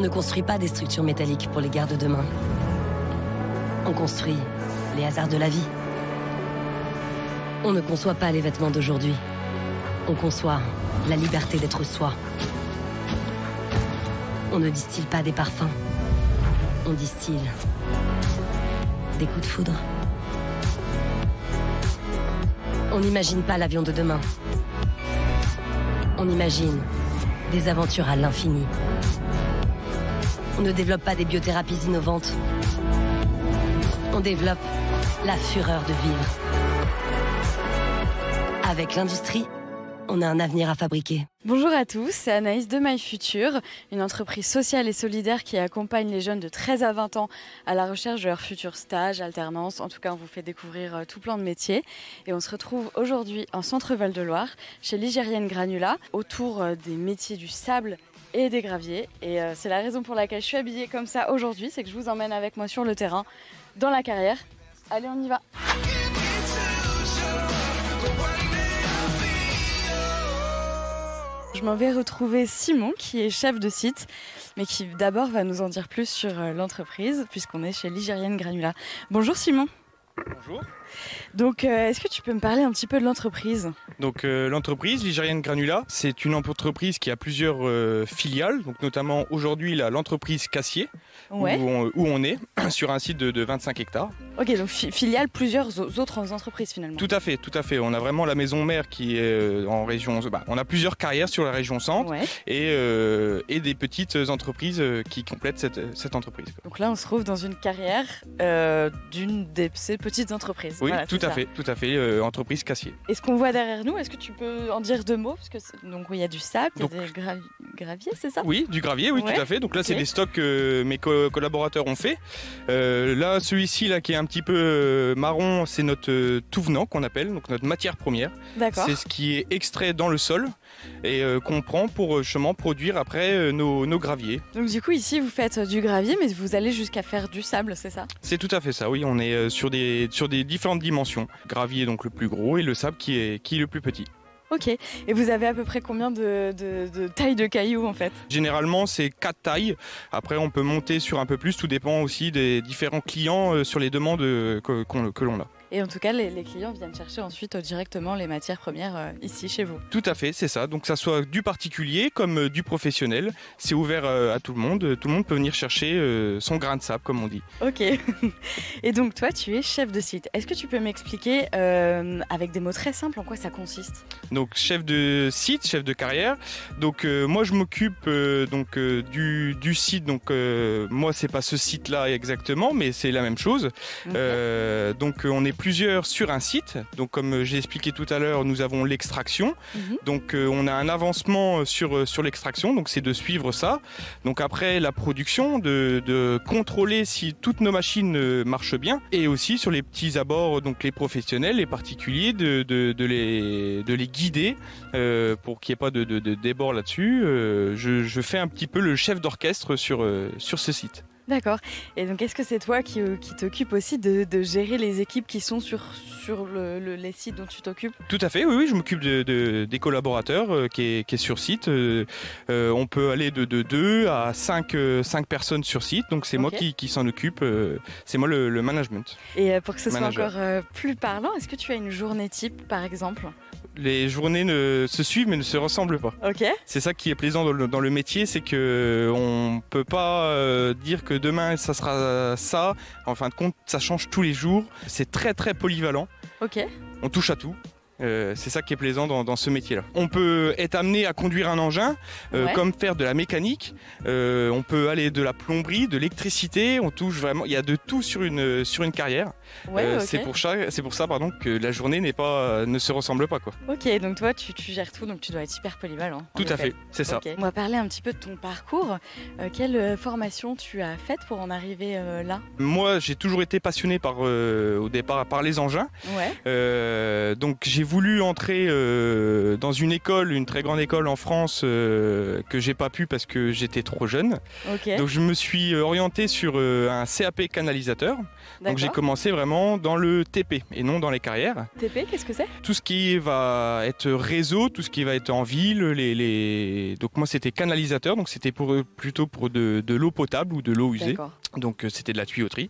ne construit pas des structures métalliques pour les guerres de demain. On construit les hasards de la vie. On ne conçoit pas les vêtements d'aujourd'hui. On conçoit la liberté d'être soi. On ne distille pas des parfums. On distille des coups de foudre. On n'imagine pas l'avion de demain. On imagine des aventures à l'infini. On ne développe pas des biothérapies innovantes. On développe la fureur de vivre. Avec l'industrie, on a un avenir à fabriquer. Bonjour à tous, c'est Anaïs de My Future, une entreprise sociale et solidaire qui accompagne les jeunes de 13 à 20 ans à la recherche de leur futur stage, alternance. En tout cas, on vous fait découvrir tout plein de métiers. Et on se retrouve aujourd'hui en centre Val-de-Loire, chez Ligérienne Granula, autour des métiers du sable et des graviers. Et c'est la raison pour laquelle je suis habillée comme ça aujourd'hui, c'est que je vous emmène avec moi sur le terrain, dans la carrière. Allez, on y va! Je m'en vais retrouver Simon, qui est chef de site, mais qui d'abord va nous en dire plus sur l'entreprise, puisqu'on est chez Ligérienne Granula. Bonjour Simon. Bonjour. Donc, est-ce que tu peux me parler un petit peu de l'entreprise ? Donc l'entreprise Ligérienne Granula, c'est une entreprise qui a plusieurs filiales, donc notamment aujourd'hui l'entreprise Cassier, Ouais. où on est sur un site de 25 hectares. Ok, donc filiale plusieurs autres entreprises finalement. Tout à fait, tout à fait. On a vraiment la maison mère qui est en région. On a plusieurs carrières sur la région centre, Ouais. et des petites entreprises qui complètent cette entreprise. Donc là, on se trouve dans une carrière d'une de ces petites entreprises. Oui, Voilà, tout c'est à ça. fait, tout à fait. Entreprise Cassier. Et ce qu'on voit derrière nous, est-ce que tu peux en dire deux mots ? Parce que donc il y a du sable, il y a Donc- des graviers, c'est ça ? Oui, du gravier, oui, Ouais, tout à fait. Donc là, ok. c'est des stocks que mes collaborateurs ont fait. Là, celui-ci, là, qui est un petit peu marron, c'est notre tout venant qu'on appelle, donc notre matière première. D'accord. C'est ce qui est extrait dans le sol et qu'on prend pour justement produire après nos graviers. Donc du coup, ici, vous faites du gravier, mais vous allez jusqu'à faire du sable, c'est ça ? C'est tout à fait ça, oui. On est sur des différentes dimensions. Gravier, donc le plus gros, et le sable qui est le plus petit. Ok. Et vous avez à peu près combien de taille de cailloux en fait ? Généralement, c'est 4 tailles. Après, on peut monter sur un peu plus. Tout dépend aussi des différents clients sur les demandes que l'on a. Et en tout cas, les clients viennent chercher ensuite directement les matières premières ici chez vous. Tout à fait, c'est ça. Donc, ça soit du particulier comme du professionnel. C'est ouvert à tout le monde. Tout le monde peut venir chercher son grain de sable, comme on dit. Ok. Et donc toi, tu es chef de site. Est-ce que tu peux m'expliquer avec des mots très simples en quoi ça consiste ? Donc, chef de site, chef de carrière. Donc, moi, je m'occupe du site. Donc, moi, c'est pas ce site-là exactement, mais c'est la même chose. Ok. Donc, on est plusieurs sur un site. Donc, comme j'ai expliqué tout à l'heure, nous avons l'extraction. Mhm. Donc, on a un avancement sur l'extraction. Donc, c'est de suivre ça. Donc, après, la production, de contrôler si toutes nos machines marchent bien. Et aussi sur les petits abords, donc les professionnels, les particuliers, de les guider pour qu'il n'y ait pas de débord là-dessus. Je fais un petit peu le chef d'orchestre sur ce site. D'accord. Et donc est-ce que c'est toi qui t'occupe aussi de gérer les équipes qui sont sur les sites dont tu t'occupes ? Tout à fait, oui, je m'occupe des collaborateurs qui est sur site. On peut aller de 2 à 5 personnes sur site, donc c'est moi Ok. qui s'en occupe, c'est moi le management. Et pour que ce soit Manager. encore plus parlant, est-ce que tu as une journée type par exemple ? Les journées se suivent mais ne se ressemblent pas. Ok. C'est ça qui est plaisant dans le métier, c'est que on peut pas dire que demain ça sera ça. En fin de compte, ça change tous les jours. C'est très très polyvalent. Ok. On touche à tout. C'est ça qui est plaisant dans ce métier-là. On peut être amené à conduire un engin, Ouais. comme faire de la mécanique. On peut aller de la plomberie, de l'électricité. On touche vraiment. Il y a de tout sur une carrière. Ouais, ok. C'est pour ça que la journée ne se ressemble pas, quoi. Ok, donc toi tu gères tout, donc tu dois être hyper polyvalent. en Tout à effet. fait, c'est ça. Ok. On va parler un petit peu de ton parcours. Quelle formation tu as faite pour en arriver là ? Moi, j'ai toujours été passionné au départ par les engins. Ouais. Donc j'ai voulu entrer dans une école, une très grande école en France, que j'ai pas pu parce que j'étais trop jeune. Ok. Donc je me suis orienté sur un CAP canalisateur. Donc j'ai D'accord. commencé vraiment dans le TP et non dans les carrières. TP, qu'est-ce que c'est? Tout ce qui va être réseau, tout ce qui va être en ville, donc moi c'était canalisateur, donc c'était plutôt pour de l'eau potable ou de l'eau usée. D'accord. Donc c'était de la tuyauterie.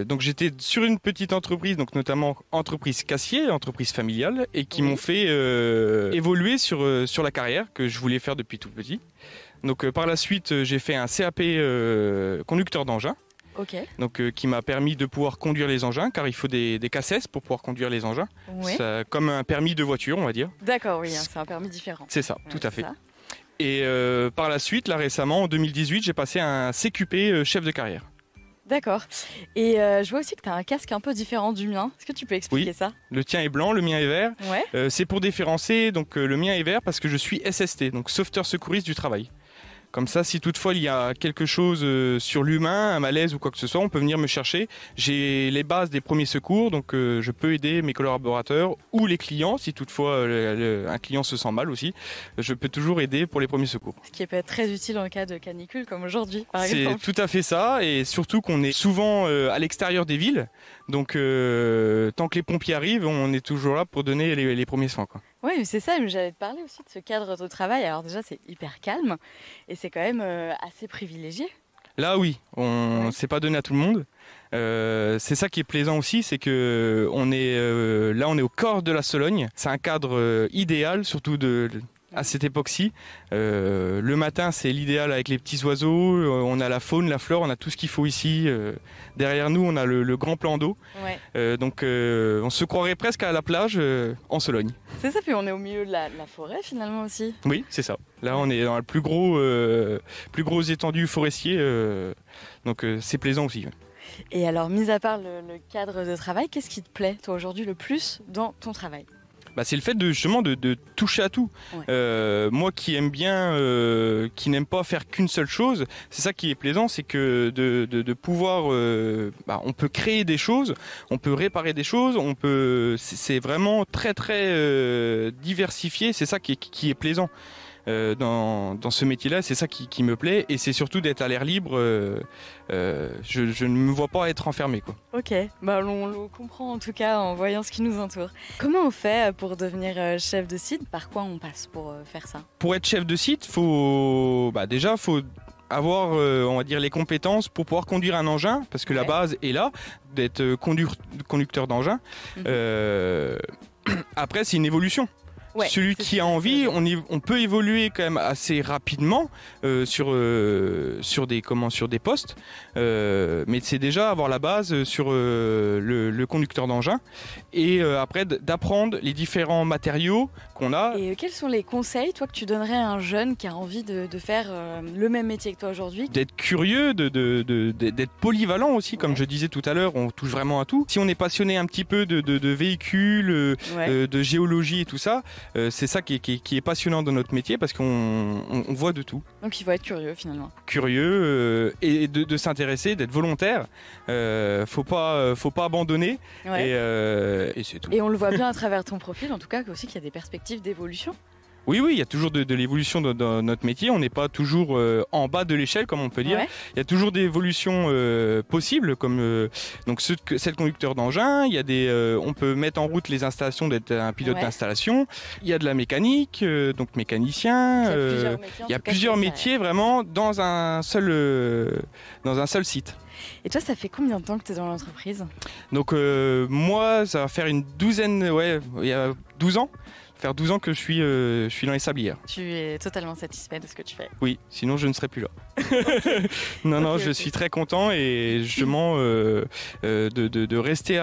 Donc j'étais sur une petite entreprise, donc notamment entreprise Cassier, entreprise familiale, et qui m'ont fait évoluer sur la carrière que je voulais faire depuis tout petit. Donc par la suite j'ai fait un CAP conducteur d'engin. Ok. Donc, qui m'a permis de pouvoir conduire les engins, car il faut des CACES pour pouvoir conduire les engins. Ouais. Comme un permis de voiture, on va dire. D'accord, oui, c'est un permis différent. C'est ça, Ouais, tout à c'est fait. ça. Et par la suite, là récemment, en 2018, j'ai passé un CQP chef de carrière. D'accord. Et je vois aussi que tu as un casque un peu différent du mien. Est-ce que tu peux expliquer ça? Le tien est blanc, le mien est vert. Ouais. C'est pour différencier, donc le mien est vert parce que je suis SST, donc sauveteur secouriste du travail. Comme ça, si toutefois il y a quelque chose sur l'humain, un malaise ou quoi que ce soit, on peut venir me chercher. J'ai les bases des premiers secours, donc je peux aider mes collaborateurs ou les clients, si toutefois un client se sent mal aussi. Je peux toujours aider pour les premiers secours. Ce qui peut être très utile en cas de canicule comme aujourd'hui, par C'est exemple. tout à fait ça, et surtout qu'on est souvent à l'extérieur des villes. Donc tant que les pompiers arrivent, on est toujours là pour donner les premiers soins, quoi. Oui, mais c'est ça, mais j'allais te parler aussi de ce cadre de travail. Alors déjà, c'est hyper calme et c'est quand même assez privilégié. Là oui, c'est pas donné à tout le monde. C'est ça qui est plaisant aussi, c'est que on est au cœur de la Sologne. C'est un cadre idéal, surtout à cette époque-ci. Le matin, c'est l'idéal avec les petits oiseaux. On a la faune, la flore, on a tout ce qu'il faut ici. Derrière nous, on a le grand plan d'eau. Ouais. Donc on se croirait presque à la plage en Sologne. C'est ça, puis on est au milieu de la forêt finalement aussi. Oui, c'est ça. Là, on est dans le plus gros étendue forestier. Donc c'est plaisant aussi. Et alors, mis à part le cadre de travail, qu'est-ce qui te plaît, toi, aujourd'hui, le plus dans ton travail? C'est le fait de toucher à tout. Ouais. Moi qui aime bien, qui n'aime pas faire qu'une seule chose, c'est ça qui est plaisant, c'est que de pouvoir, on peut créer des choses, on peut réparer des choses, c'est vraiment très très diversifié. C'est ça qui est plaisant. Dans ce métier-là, c'est ça qui me plaît, et c'est surtout d'être à l'air libre. Je ne me vois pas être enfermé, quoi. Ok, on le comprend en tout cas en voyant ce qui nous entoure. Comment on fait pour devenir chef de site? Par quoi on passe pour faire ça? Pour être chef de site, faut avoir, on va dire, les compétences pour pouvoir conduire un engin, parce que la base est là, d'être conducteur d'engin. Après, c'est une évolution. Ouais, celui qui a envie, on peut évoluer quand même assez rapidement sur des postes, mais c'est déjà avoir la base sur le conducteur d'engin, et après d'apprendre les différents matériaux qu'on a. Et quels sont les conseils, toi, que tu donnerais à un jeune qui a envie de faire le même métier que toi aujourd'hui? D'être curieux, d'être polyvalent aussi, comme je disais tout à l'heure, on touche vraiment à tout. Si on est passionné un petit peu de véhicules, de géologie et tout ça, c'est ça qui est passionnant dans notre métier, parce qu'on voit de tout. Donc il faut être curieux finalement. Curieux et de s'intéresser, d'être volontaire. Faut pas abandonner. Ouais. Et c'est tout. Et on le voit bien à travers ton profil, en tout cas, aussi qu'il y a des perspectives d'évolution. Oui, il y a toujours de l'évolution dans notre métier. On n'est pas toujours en bas de l'échelle, comme on peut dire. Ouais. Il y a toujours des évolutions possibles, comme donc c'est le conducteur d'engin. Il y a on peut mettre en route les installations, d'être un pilote d'installation. Il y a de la mécanique, donc mécanicien. Il y a plusieurs métiers vraiment dans un seul site. Et toi, ça fait combien de temps que tu es dans l'entreprise? Donc moi, ça va faire une douzaine, il y a 12 ans. Faire 12 ans que je suis dans les sablières. Tu es totalement satisfait de ce que tu fais? Oui, sinon je ne serais plus là. Non, je suis très content, et justement de rester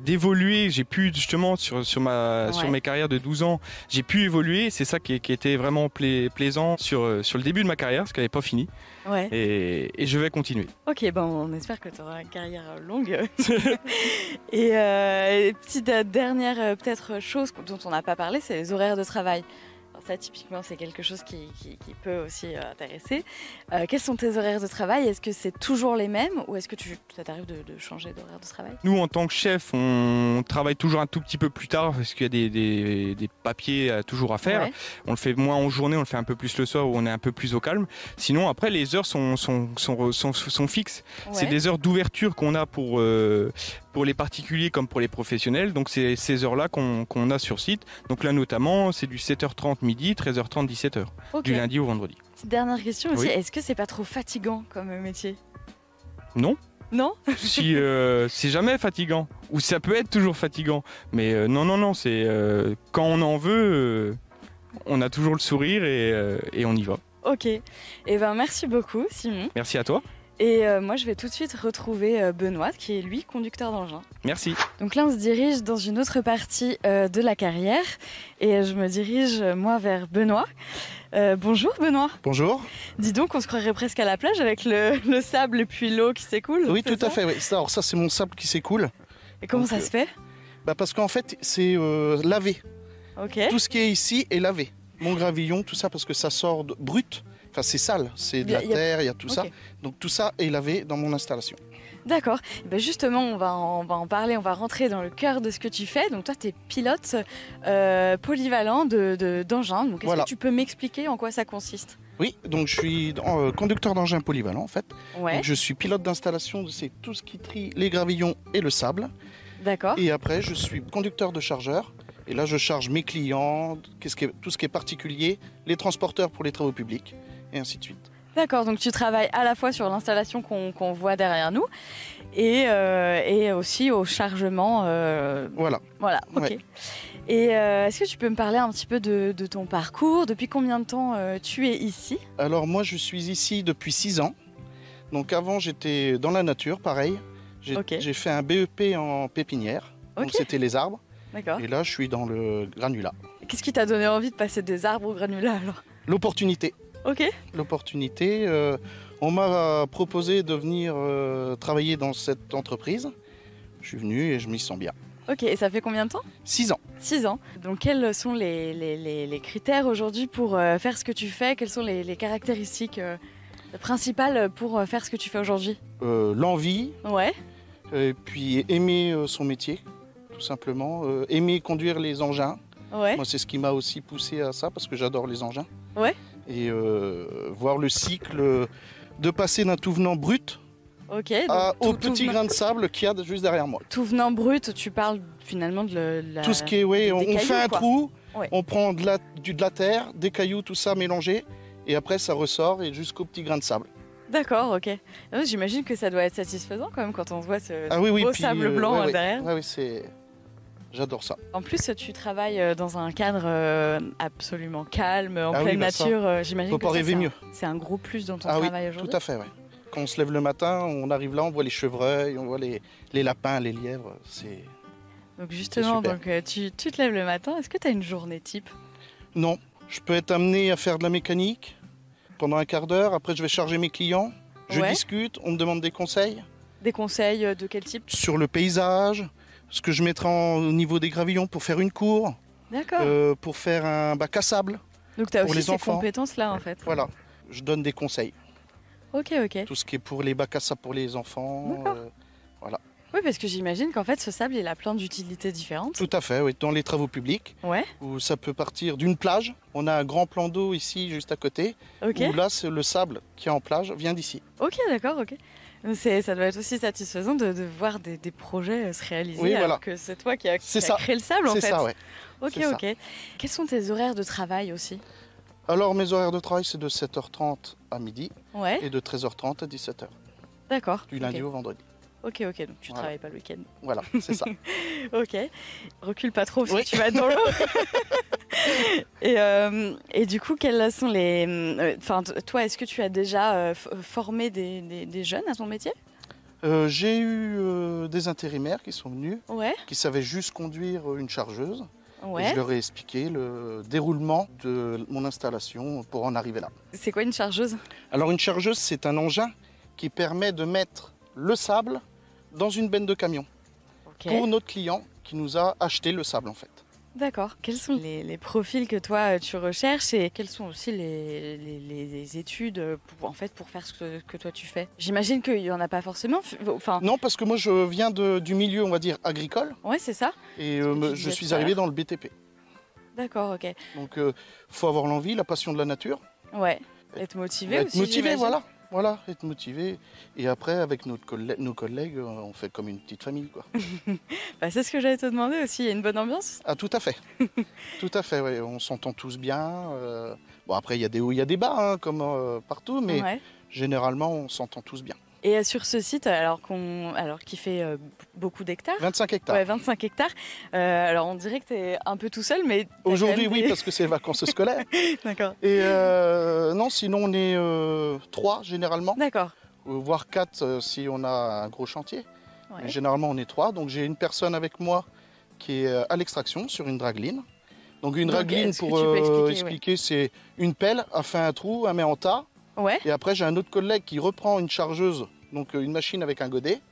d'évoluer. J'ai pu justement sur mes carrières de 12 ans, j'ai pu évoluer. C'est ça qui était vraiment plaisant sur le début de ma carrière, parce qu'elle n'est pas finie. Ouais. Et je vais continuer. Ok, on espère que tu auras une carrière longue. Et petite dernière peut-être chose dont on n'a pas parlé, c'est les horaires de travail. Alors, ça, typiquement, c'est quelque chose qui peut aussi intéresser. Quels sont tes horaires de travail? Est-ce que c'est toujours les mêmes ou est-ce que ça t'arrive de changer d'horaire de travail? Nous, en tant que chef, on travaille toujours un tout petit peu plus tard parce qu'il y a des papiers toujours à faire. Ouais. On le fait moins en journée, on le fait un peu plus le soir où on est un peu plus au calme. Sinon, après, les heures sont fixes. Ouais. C'est des heures d'ouverture qu'on a pour les particuliers comme pour les professionnels. Donc, c'est ces heures-là qu'on a sur site. Donc là, notamment, c'est du 7h30 midi, 13h30, 17h, okay. Du lundi au vendredi. Petite dernière question aussi, est-ce que c'est pas trop fatigant comme métier? Non. Non. Si c'est jamais fatigant, ou ça peut être toujours fatigant, mais non, c'est quand on en veut, on a toujours le sourire et on y va. Ok, et merci beaucoup Simon. Merci à toi. Et moi, je vais tout de suite retrouver Benoît, qui est lui conducteur d'engin. Merci. Donc là, on se dirige dans une autre partie de la carrière. Et je me dirige, moi, vers Benoît. Bonjour Benoît. Bonjour. Dis donc, on se croirait presque à la plage avec le sable et puis l'eau qui s'écoule. Oui, tout à fait. Oui. Alors ça, c'est mon sable qui s'écoule. Et comment ça se fait? Parce qu'en fait, c'est lavé. Ok. Tout ce qui est ici est lavé. Mon gravillon, tout ça, parce que ça sort brut. Enfin, c'est sale, c'est de la terre, il y a tout ça. Donc tout ça est lavé dans mon installation. D'accord. Justement, on va en parler, on va rentrer dans le cœur de ce que tu fais. Donc toi, tu es pilote polyvalent d'engin. Donc est-ce que tu peux m'expliquer en quoi ça consiste? Oui, donc je suis conducteur d'engin polyvalent en fait. Ouais. Donc, je suis pilote d'installation, c'est tout ce qui trie les gravillons et le sable. D'accord. Et après, je suis conducteur de chargeur. Et là, je charge mes clients, tout ce qui est particulier, les transporteurs pour les travaux publics. Et ainsi de suite. D'accord, donc tu travailles à la fois sur l'installation qu'on voit derrière nous et aussi au chargement. Voilà, ok. Ouais. Et est-ce que tu peux me parler un petit peu de ton parcours? Depuis combien de temps tu es ici? Alors moi, je suis ici depuis 6 ans. Donc avant, j'étais dans la nature, pareil. J'ai fait un BEP en pépinière, donc c'était les arbres. D'accord. Et là, je suis dans le granulat. Qu'est-ce qui t'a donné envie de passer des arbres au granulat alors? L'opportunité. Ok. L'opportunité. On m'a proposé de venir travailler dans cette entreprise. Je suis venu et je m'y sens bien. Ok, et ça fait combien de temps? 6 ans. 6 ans. Donc quels sont les critères aujourd'hui pour faire ce que tu fais? Quelles sont les caractéristiques principales pour faire ce que tu fais aujourd'hui? L'envie. Ouais. Et puis aimer son métier, tout simplement. Aimer conduire les engins. Ouais. Moi, c'est ce qui m'a aussi poussé à ça parce que j'adore les engins. Ouais. Et voir le cycle de passer d'un tout venant brut au petit grain de sable qu'il y a juste derrière moi. Tout venant brut, tu parles finalement de la... Tout ce qui est, on cailloux, fait un trou, ouais. On prend de la terre, des cailloux, tout ça mélangé, et après ça ressort et jusqu'au petit grain de sable. D'accord, ok. J'imagine que ça doit être satisfaisant quand même quand on voit ce beau puis, sable blanc derrière. Oui, c'est... J'adore ça. En plus, tu travailles dans un cadre absolument calme, en pleine nature. J'imagine faut pas rêver mieux. C'est un gros plus dans ton travail aujourd'hui. Tout à fait, oui. Quand on se lève le matin, on arrive là, on voit les chevreuils, on voit les lapins, les lièvres. Donc justement, tu te lèves le matin. Est-ce que tu as une journée type? Non. Je peux être amené à faire de la mécanique pendant un quart d'heure. Après, je vais charger mes clients. Je discute, on me demande des conseils. Des conseils de quel type? Sur le paysage. Ce que je mettrai au niveau des gravillons pour faire une cour. D'accord. Pour faire un bac à sable. Donc tu as aussi ces compétences-là en fait. Voilà, je donne des conseils. Ok. Tout ce qui est pour les bacs à sable pour les enfants. Voilà. Oui, parce que j'imagine qu'en fait ce sable il a plein d'utilités différentes. Tout à fait, oui. Dans les travaux publics. Ouais. Où ça peut partir d'une plage. On a un grand plan d'eau ici juste à côté. Ok. Où là, le sable qui est en plage vient d'ici. Ok, d'accord, ok. Ça doit être aussi satisfaisant de voir des projets se réaliser alors que c'est toi qui as créé le sable en fait. C'est ça, ouais. Ok. Quels sont tes horaires de travail aussi? Alors mes horaires de travail c'est de 7h30 à midi et de 13h30 à 17h. D'accord. Du lundi au vendredi. Ok, donc tu travailles pas le week-end. Voilà, c'est ça. Ok, recule pas trop parce que tu vas être dans l'eau. Et du coup, quels sont toi, est-ce que tu as déjà formé des jeunes à ton métier? J'ai eu des intérimaires qui sont venus, qui savaient juste conduire une chargeuse. Et je leur ai expliqué le déroulement de mon installation pour en arriver là. C'est quoi une chargeuse? Alors une chargeuse, c'est un engin qui permet de mettre le sable dans une benne de camion pour notre client qui nous a acheté le sable en fait. D'accord. Quels sont les profils que toi tu recherches et quelles sont aussi les études pour faire ce que toi tu fais? J'imagine qu'il n'y en a pas forcément. Enfin... Non, parce que moi je viens du milieu, on va dire, agricole. Ouais, c'est ça. Et je suis arrivé dans le BTP. D'accord, ok. Donc faut avoir l'envie, la passion de la nature. Ouais, être motivé aussi. Être motivé, voilà, être motivé. Et après, avec nos collègues, on fait comme une petite famille, quoi. C'est ce que j'allais te demander aussi. Il y a une bonne ambiance? Ah, tout à fait. Tout à fait, oui. On s'entend tous bien. Bon, après, il y a des hauts, il y a des bas, hein, comme partout, mais généralement, on s'entend tous bien. Et sur ce site, alors qui fait beaucoup d'hectares. 25 hectares. Ouais, 25 hectares. Alors on dirait que tu es un peu tout seul, mais... Aujourd'hui, oui, parce que c'est les vacances scolaires. D'accord. Et non, sinon on est 3 généralement. D'accord. Voire 4 si on a un gros chantier. Ouais. Mais généralement on est 3. Donc j'ai une personne avec moi qui est à l'extraction sur une dragline. Donc une dragline, pour expliquer, c'est une pelle, elle fait un trou, elle met en tas. Ouais. Et après j'ai un autre collègue qui reprend une chargeuse, donc une machine avec un godet,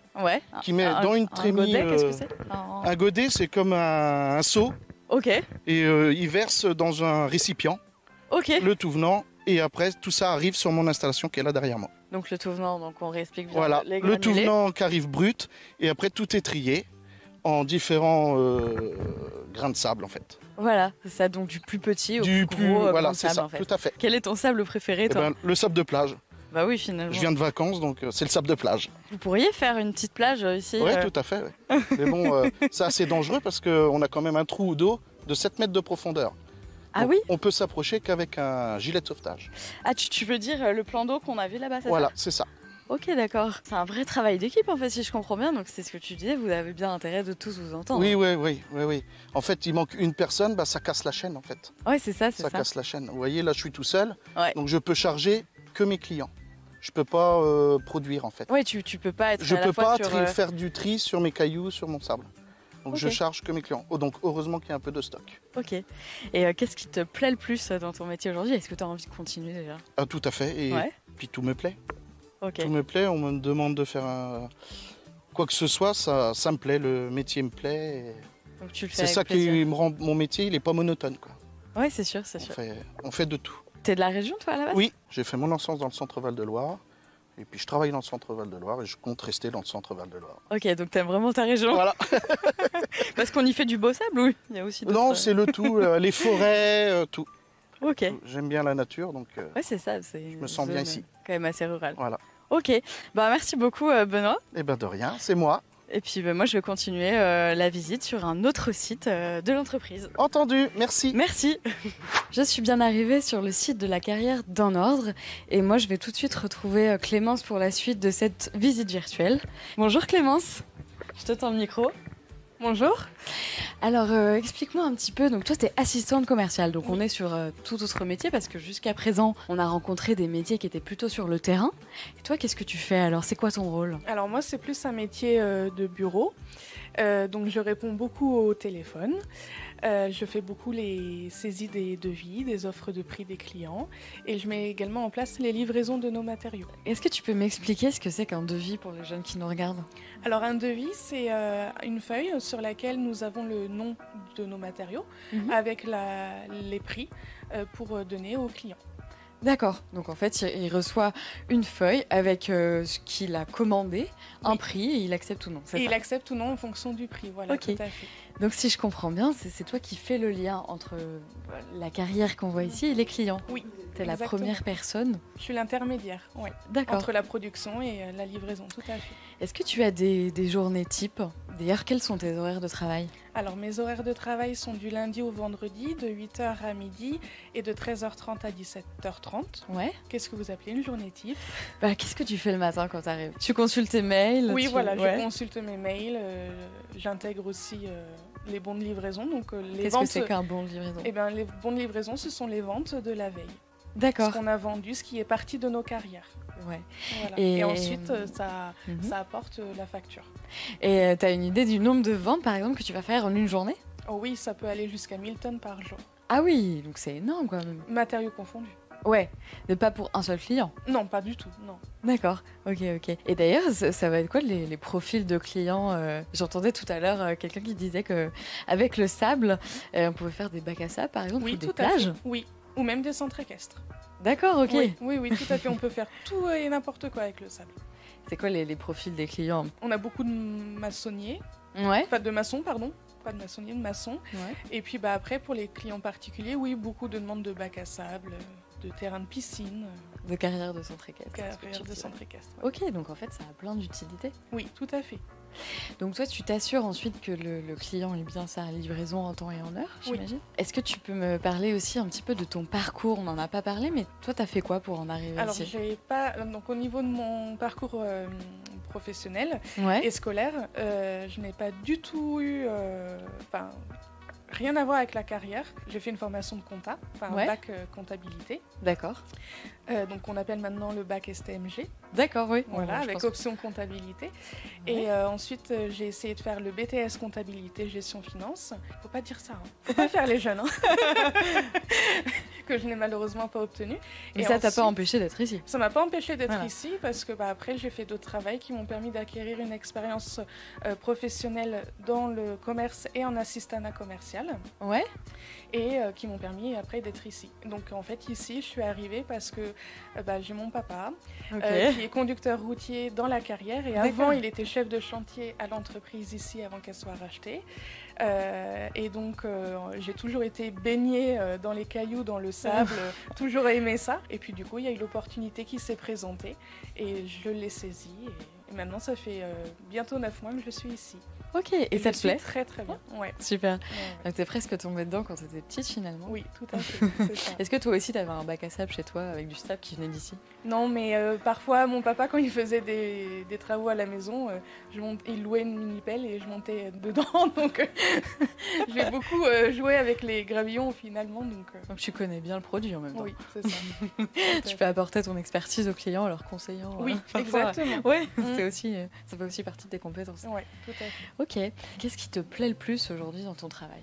qui met dans une trémie. Un godet, qu'est-ce que c'est? Un godet, c'est comme un seau. Ok. Et il verse dans un récipient le tout venant. Et après, tout ça arrive sur mon installation qui est là derrière moi. Donc le tout venant, donc on réexplique bien. Voilà, les le tout venant qui arrive brut. Et après, tout est trié en différents grains de sable en fait. Voilà, c'est ça, donc du plus petit au plus gros voilà, grain de sable, ça, en fait. tout à fait. Quel est ton sable préféré, toi? Le sable de plage. Bah oui, finalement. Je viens de vacances, donc c'est le sable de plage. Vous pourriez faire une petite plage ici? Oui, tout à fait. Ouais. Mais bon, c'est assez dangereux parce qu'on a quand même un trou d'eau de 7 mètres de profondeur. Ah donc, oui? On peut s'approcher qu'avec un gilet de sauvetage. Ah, tu veux dire le plan d'eau qu'on a vu là-bas, c'est ça? Voilà, c'est ça. Ok, d'accord. C'est un vrai travail d'équipe, en fait, si je comprends bien. Donc c'est ce que tu disais, vous avez bien intérêt de tous vous entendre. Oui. En fait, il manque une personne, ça casse la chaîne, en fait. Ouais, c'est ça, Ça casse la chaîne. Vous voyez, là, je suis tout seul, donc je peux charger que mes clients. Je peux pas produire, en fait. Oui, tu peux pas être Je à la peux fois pas faire du tri sur mes cailloux, sur mon sable. Donc je charge que mes clients. Oh, donc heureusement qu'il y a un peu de stock. Ok. Et qu'est-ce qui te plaît le plus dans ton métier aujourd'hui? Est-ce que tu as envie de continuer déjà? Ah, tout à fait. Et puis tout me plaît. Okay. Tout me plaît. On me demande de faire quoi que ce soit, ça me plaît. Le métier me plaît. Donc tu le fais. C'est ça qui me rend mon métier. Il n'est pas monotone, quoi. Ouais, c'est sûr, c'est sûr. On fait de tout. T'es de la région, toi, à la base? Oui, j'ai fait mon licence dans le centre Val-de-Loire. Et puis je travaille dans le centre Val-de-Loire et je compte rester dans le centre Val-de-Loire. Ok, donc t'aimes vraiment ta région? Voilà. Parce qu'on y fait du beau sable, oui. Il y a aussi non, c'est le tout, les forêts, tout. Ok. J'aime bien la nature, donc c'est ça. Je me sens bien ici. Quand même assez rural. Voilà. Ok, merci beaucoup Benoît. Eh ben de rien, c'est moi. Et puis moi je vais continuer la visite sur un autre site de l'entreprise. Entendu, merci. Merci. Je suis bien arrivée sur le site de la carrière d'un ordre et moi je vais tout de suite retrouver Clémence pour la suite de cette visite virtuelle. Bonjour Clémence, je te tends le micro. Bonjour. Alors, explique-moi un petit peu. Donc, toi, tu es assistante commerciale. Donc, on est sur tout autre métier parce que jusqu'à présent, on a rencontré des métiers qui étaient plutôt sur le terrain. Et toi, qu'est-ce que tu fais alors? C'est quoi ton rôle? Alors, moi, c'est plus un métier de bureau. Donc, je réponds beaucoup au téléphone. Je fais beaucoup les saisies des devis, des offres de prix des clients. Et je mets également en place les livraisons de nos matériaux. Est-ce que tu peux m'expliquer ce que c'est qu'un devis pour les jeunes qui nous regardent? Alors, un devis, c'est une feuille sur laquelle nous avons le nom de nos matériaux avec les prix pour donner aux clients. D'accord. Donc en fait, il reçoit une feuille avec ce qu'il a commandé, un prix, et il accepte ou non. Et il accepte ou non en fonction du prix. Voilà, tout à fait. Donc si je comprends bien, c'est toi qui fais le lien entre la carrière qu'on voit ici et les clients. Oui. T'es la première personne. Je suis l'intermédiaire, oui. D'accord. Entre la production et la livraison, tout à fait. Est-ce que tu as des journées types? D'ailleurs, quels sont tes horaires de travail? Alors, mes horaires de travail sont du lundi au vendredi, de 8h à midi et de 13h30 à 17h30. Ouais. Qu'est-ce que vous appelez une journée type? Qu'est-ce que tu fais le matin quand tu arrives? Tu consultes tes mails? Oui, voilà, je consulte mes mails. J'intègre aussi les bons de livraison. Qu'est-ce que c'est qu'un bon de livraison? Eh bien, les bons de livraison, ce sont les ventes de la veille. D'accord. Ce qu'on a vendu, ce qui est parti de nos carrières. Ouais. Voilà. Et ensuite, ça apporte la facture. Et tu as une idée du nombre de ventes, par exemple, que tu vas faire en une journée? Oh oui, ça peut aller jusqu'à 1000 tonnes par jour. Ah oui, donc c'est énorme quand même. Matériaux confondus. Ouais, mais pas pour un seul client. Non, pas du tout, non. D'accord, ok. Et d'ailleurs, ça va être quoi les profils de clients J'entendais tout à l'heure quelqu'un qui disait qu'avec le sable, on pouvait faire des bacs à sable, par exemple, ou des plages. Oui, ou même des centres équestres. D'accord, ok. Oui, tout à fait. On peut faire tout et n'importe quoi avec le sable. C'est quoi les profils des clients? On a beaucoup de maçonniers. Ouais. Enfin, de maçons, pardon. Pas de maçonniers, de maçons. Ouais. Et puis après, pour les clients particuliers, oui, beaucoup de demandes de bacs à sable, de terrains de piscine. De carrière de centre équestre. Carrière de centre équestre. Ouais. Ok, donc en fait, ça a plein d'utilités. Oui, tout à fait. Donc toi, tu t'assures ensuite que le client ait bien sa livraison en temps et en heure, j'imagine. Oui. Est-ce que tu peux me parler aussi un petit peu de ton parcours? On n'en a pas parlé, mais toi, t'as fait quoi pour en arriver ici? Alors, donc au niveau de mon parcours professionnel et scolaire, je n'ai pas du tout eu... rien à voir avec la carrière. J'ai fait une formation de compta, un bac comptabilité. D'accord. Donc on appelle maintenant le bac STMG. D'accord, oui. Voilà, avec option comptabilité. Ouais. Et ensuite, j'ai essayé de faire le BTS comptabilité gestion finance. Faut pas dire ça, hein. Faut pas faire les jeunes, hein. Que je n'ai malheureusement pas obtenu. Et ça t'a pas empêché d'être ici? Ça m'a pas empêché d'être ici parce que après j'ai fait d'autres travaux qui m'ont permis d'acquérir une expérience professionnelle dans le commerce et en assistanat commercial. Ouais. Et qui m'ont permis après d'être ici. Donc en fait ici je suis arrivée parce que j'ai mon papa qui est conducteur routier dans la carrière et avant il était chef de chantier à l'entreprise ici avant qu'elle soit rachetée. Et donc j'ai toujours été baignée dans les cailloux, dans le sable, toujours aimé ça. Et puis du coup il y a eu l'opportunité qui s'est présentée et je l'ai saisie. Et maintenant ça fait bientôt 9 mois que je suis ici. Ok, et ça te plaît? Très très bien, ouais. Super. Donc t'es presque tombée dedans quand t'étais petite finalement? Oui, tout à fait, c'est ça. Est-ce que toi aussi t'avais un bac à sable chez toi avec du sable qui venait d'ici? Non, mais parfois mon papa quand il faisait des travaux à la maison, il louait une mini-pelle et je montais dedans, donc j'ai beaucoup joué avec les gravillons finalement. Donc tu connais bien le produit en même temps. Oui, c'est ça. Tu peux apporter ton expertise aux clients en leur conseillant. Oui, exactement. Ouais, c'est aussi, ça fait aussi partie de tes compétences. Oui, tout à fait. Ok. Qu'est-ce qui te plaît le plus aujourd'hui dans ton travail?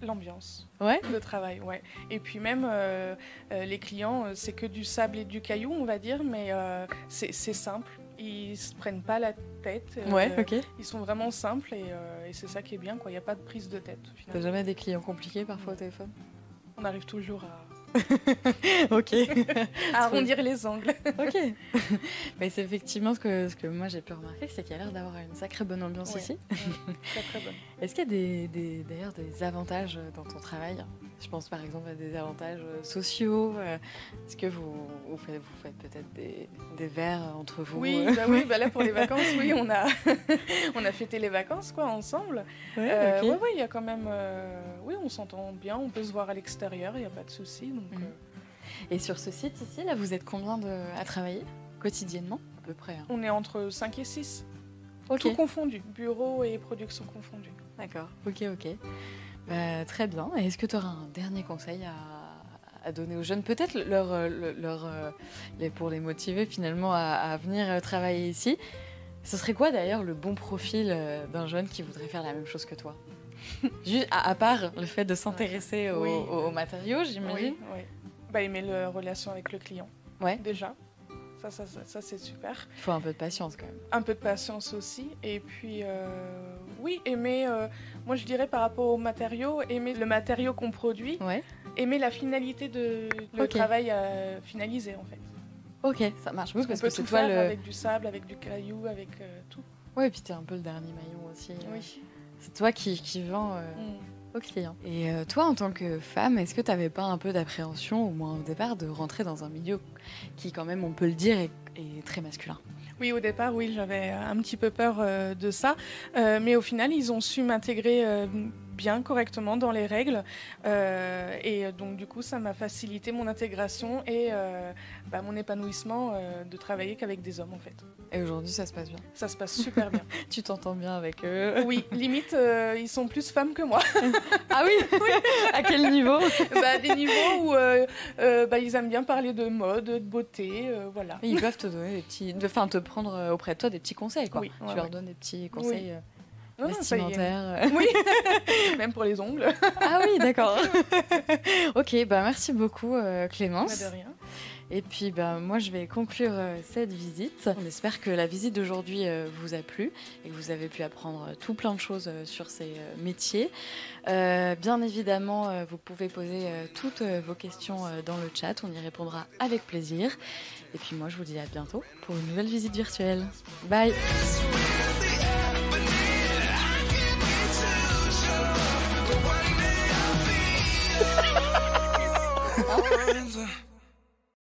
L'ambiance. Ouais. Le travail, ouais. Et puis même les clients, c'est que du sable et du caillou, on va dire, mais c'est simple. Ils se prennent pas la tête. Ouais, ok. Ils sont vraiment simples et c'est ça qui est bien, quoi. Il n'y a pas de prise de tête. T'as jamais des clients compliqués parfois au téléphone? On arrive toujours à... Ok. à arrondir les angles. Ok. Mais c'est effectivement ce que moi j'ai pu remarquer, c'est qu'il y a l'air d'avoir une sacrée bonne ambiance ici. Très très bonne. Est-ce qu'il y a d'ailleurs des avantages dans ton travail? Je pense par exemple à des avantages sociaux. Est-ce que vous faites peut-être des verres entre vous? Oui, là pour les vacances, oui, on a fêté les vacances quoi ensemble. Ouais, il y a quand même, oui, on s'entend bien, on peut se voir à l'extérieur, il n'y a pas de souci. Donc, Et sur ce site ici, là, vous êtes combien à travailler quotidiennement à peu près? On est entre 5 et 6. Okay. Tout confondu, bureau et production confondus. D'accord, ok. Très bien. Et est-ce que tu auras un dernier conseil à donner aux jeunes? Peut-être pour les motiver finalement à venir travailler ici. Ce serait quoi d'ailleurs le bon profil d'un jeune qui voudrait faire la même chose que toi? Juste à part le fait de s'intéresser aux matériaux, j'imagine. Oui. Aimer la relation avec le client. Ouais. Déjà. Ça c'est super. Il faut un peu de patience quand même. Un peu de patience aussi. Et puis, aimer, moi je dirais par rapport aux matériaux, aimer le matériau qu'on produit, aimer la finalité de le travail finalisé en fait. Ok, ça marche. Parce qu'on peut tout faire avec du sable, avec du caillou, avec tout. Oui, et puis t'es un peu le dernier maillon aussi. Oui. C'est toi qui vends aux clients. Et toi, en tant que femme, est-ce que t'avais pas un peu d'appréhension, au moins au départ, de rentrer dans un milieu qui, quand même, on peut le dire, est très masculin? Oui, au départ, oui, j'avais un petit peu peur de ça. Mais au final, ils ont su m'intégrer bien, correctement dans les règles. Et donc, du coup, ça m'a facilité mon intégration et mon épanouissement de travailler qu'avec des hommes, en fait. Et aujourd'hui, ça se passe bien? Ça se passe super bien. Tu t'entends bien avec eux? Oui, limite, ils sont plus femmes que moi. Ah oui, oui. À quel niveau? Des niveaux où ils aiment bien parler de mode, de beauté, voilà. Et ils peuvent te donner te prendre auprès de toi des petits conseils, quoi. Oui, tu leur donnes des petits conseils. vestimentaire. Oui, même pour les ongles. Ah oui, d'accord. Ok, merci beaucoup Clémence. De rien. Et puis moi je vais conclure cette visite. On espère que la visite d'aujourd'hui vous a plu et que vous avez pu apprendre tout plein de choses sur ces métiers. Bien évidemment, vous pouvez poser toutes vos questions dans le chat, on y répondra avec plaisir. Et puis moi je vous dis à bientôt pour une nouvelle visite virtuelle. Bye.